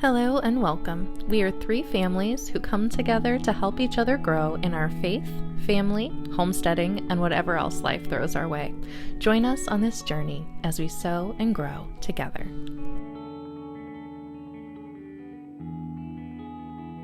Hello and welcome. We are three families who come together to help each other grow in our faith, family, homesteading, and whatever else life throws our way. Join us on this journey as we sow and grow together.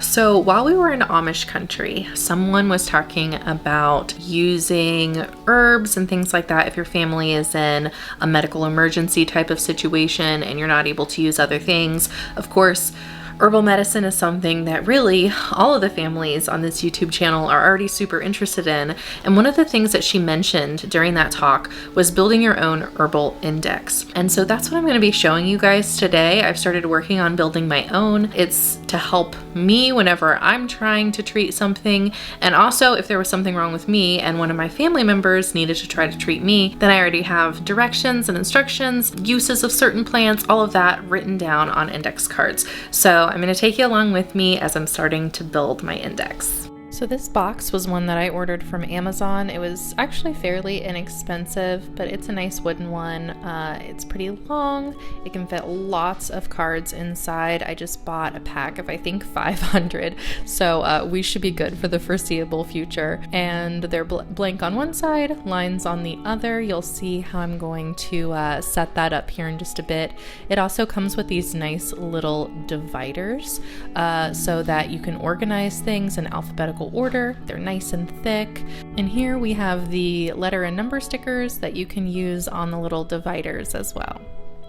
So while we were in Amish country, someone was talking about using herbs and things like that if your family is in a medical emergency type of situation and you're not able to use other things. Of course, herbal medicine is something that really all of the families on this YouTube channel are already super interested in. And one of the things that she mentioned during that talk was building your own herbal index. And so that's what I'm going to be showing you guys today. I've started working on building my own. It's to help me whenever I'm trying to treat something. And also if there was something wrong with me and one of my family members needed to try to treat me, then I already have directions and instructions, uses of certain plants, all of that written down on index cards. So I'm going to take you along with me as I'm starting to build my index. So this box was one that I ordered from Amazon. It was actually fairly inexpensive, but it's a nice wooden one. It's pretty long. It can fit lots of cards inside. I just bought a pack of, I think, 500. So we should be good for the foreseeable future. And they're blank on one side, lines on the other. You'll see how I'm going to set that up here in just a bit. It also comes with these nice little dividers so that you can organize things in alphabetical order. They're nice and thick. And here we have the letter and number stickers that you can use on the little dividers as well.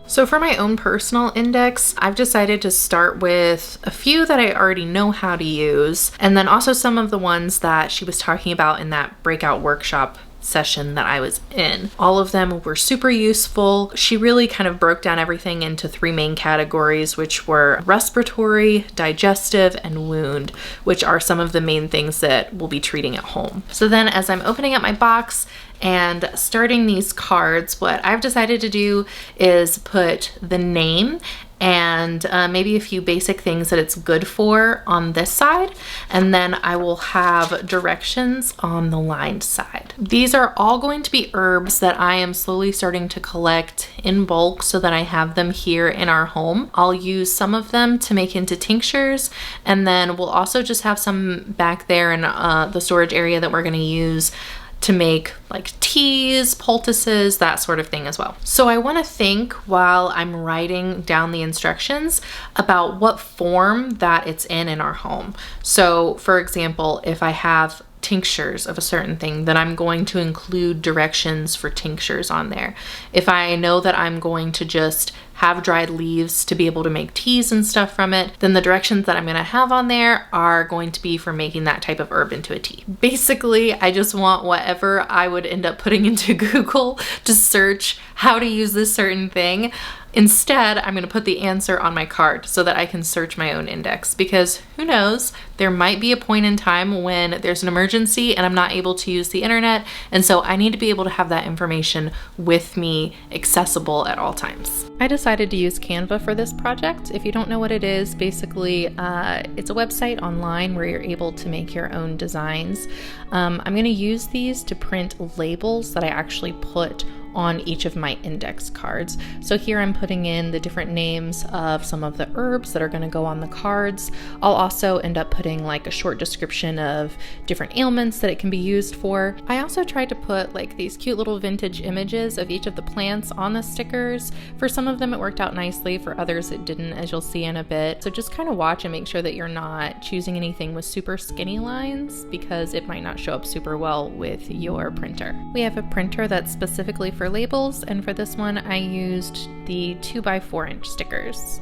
So for my own personal index, I've decided to start with a few that I already know how to use, and then also some of the ones that she was talking about in that breakout workshop session that I was in. All of them were super useful. She really kind of broke down everything into three main categories, which were respiratory, digestive, and wound, which are some of the main things that we'll be treating at home. So then as I'm opening up my box and starting these cards, what I've decided to do is put the name and maybe a few basic things that it's good for on this side, and then I will have directions on the lined side. These are all going to be herbs that I am slowly starting to collect in bulk so that I have them here in our home. I'll use some of them to make into tinctures, and then we'll also just have some back there in the storage area that we're going to use to make like teas, poultices, that sort of thing as well. So I want to think while I'm writing down the instructions about what form that it's in our home. So for example, if I have tinctures of a certain thing, then I'm going to include directions for tinctures on there. If I know that I'm going to just have dried leaves to be able to make teas and stuff from it, then the directions that I'm going to have on there are going to be for making that type of herb into a tea. Basically, I just want whatever I would end up putting into Google to search how to use this certain thing. Instead, I'm going to put the answer on my card so that I can search my own index, because who knows, there might be a point in time when there's an emergency and I'm not able to use the internet, and so I need to be able to have that information with me accessible at all times. I decided to use Canva for this project. If you don't know what it is, basically it's a website online where you're able to make your own designs. I'm going to use these to print labels that I actually put on each of my index cards. So here I'm putting in the different names of some of the herbs that are going to go on the cards. I'll also end up putting like a short description of different ailments that it can be used for. I also tried to put like these cute little vintage images of each of the plants on the stickers. For some of them it worked out nicely, for others it didn't, as you'll see in a bit. So just kind of watch and make sure that you're not choosing anything with super skinny lines, because it might not show up super well with your printer. We have a printer that's specifically for labels, and for this one I used the 2x4 inch stickers.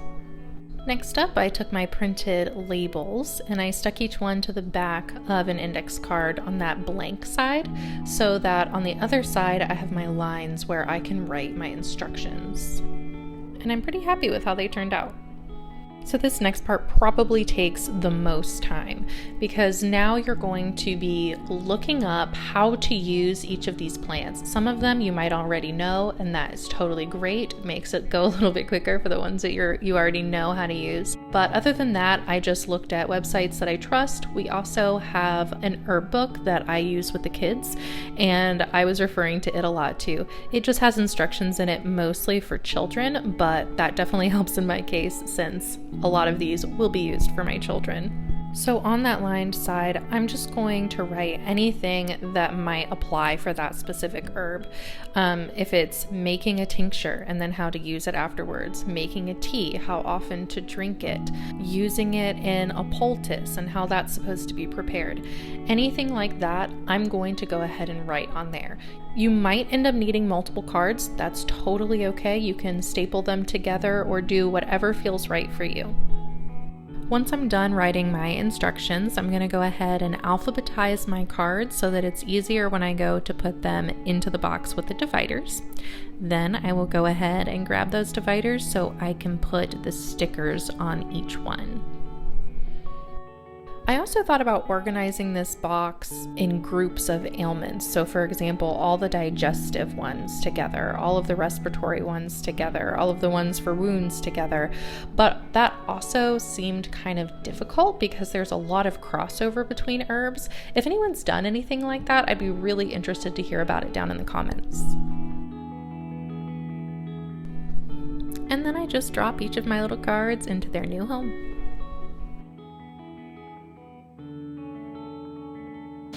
Next up, I took my printed labels and I stuck each one to the back of an index card on that blank side, so that on the other side I have my lines where I can write my instructions. And I'm pretty happy with how they turned out. So this next part probably takes the most time, because now you're going to be looking up how to use each of these plants. Some of them you might already know, and that is totally great. It makes it go a little bit quicker for the ones that you already know how to use. But other than that, I just looked at websites that I trust. We also have an herb book that I use with the kids, and I was referring to it a lot too. It just has instructions in it mostly for children, but that definitely helps in my case since a lot of these will be used for my children. So on that lined side, I'm just going to write anything that might apply for that specific herb. If it's making a tincture and then how to use it afterwards, making a tea, how often to drink it, using it in a poultice and how that's supposed to be prepared. Anything like that, I'm going to go ahead and write on there. You might end up needing multiple cards. That's totally okay. You can staple them together or do whatever feels right for you. Once I'm done writing my instructions, I'm going to go ahead and alphabetize my cards so that it's easier when I go to put them into the box with the dividers. Then I will go ahead and grab those dividers so I can put the stickers on each one. I also thought about organizing this box in groups of ailments. So for example, all the digestive ones together, all of the respiratory ones together, all of the ones for wounds together. But that also seemed kind of difficult because there's a lot of crossover between herbs. If anyone's done anything like that, I'd be really interested to hear about it down in the comments. And then I just drop each of my little cards into their new home.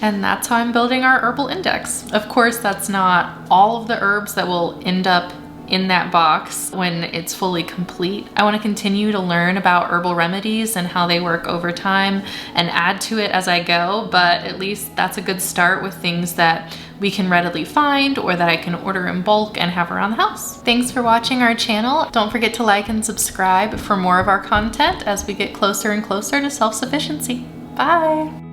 And that's how I'm building our herbal index. Of course, that's not all of the herbs that will end up in that box when it's fully complete. I want to continue to learn about herbal remedies and how they work over time and add to it as I go, but at least that's a good start with things that we can readily find or that I can order in bulk and have around the house. Thanks for watching our channel. Don't forget to like and subscribe for more of our content as we get closer and closer to self-sufficiency. Bye!